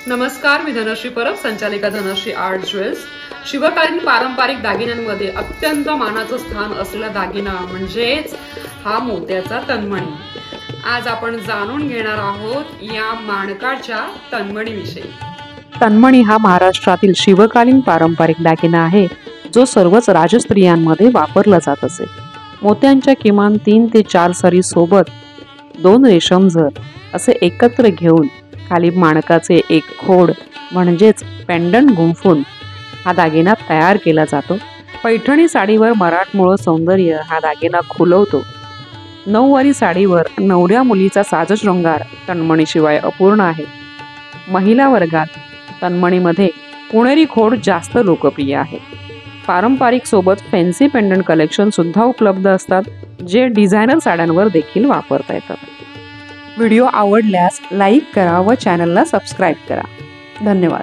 नमस्कार, मी धनश्री परब, संचालिका Dhanashree art jewels. शिवकालीन पारंपरिक दागिन्यांमध्ये अत्यंत मानाचं स्थान असलेला दागिना म्हणजेच हा मोत्याचा तन्मणी। आज आपण जाणून घेणार आहोत या माणकाच्या तन्मणीविषयी। तन्मणी हा महाराष्ट्रातील शिवकालीन पारंपरिक दागिना आहे, जो सर्वच राजस्त्रियांमध्ये वापरला जात असे। मोत्यांच्या किमान 3 ते 4 सरी सोबत 2 रेशम झर असे एकत्र घेऊन खाली माणकाचे एक खोड म्हणजेच पेंडंट गुंफून हा दागिना तयार केला जातो। पैठणी साडीवर मराठमोळं सौंदर्य हा दागिना खुलवतो। नऊवारी साडीवर नवऱ्या मुलीचा साजशृंगार तन्मणीशिवाय अपूर्ण आहे। महिला वर्गात तन्मणीमध्ये पुणेरी खोड जास्त लोकप्रिय आहे। पारंपरिक सोबत फॅन्सी पेंडंट कलेक्शन सुद्धा उपलब्ध असतात, जे डिझायनर साड्यांवर देखील वापरता येतात। व्हिडिओ आवडल्यास लाईक करा व चॅनलला सबस्क्राईब करा। धन्यवाद।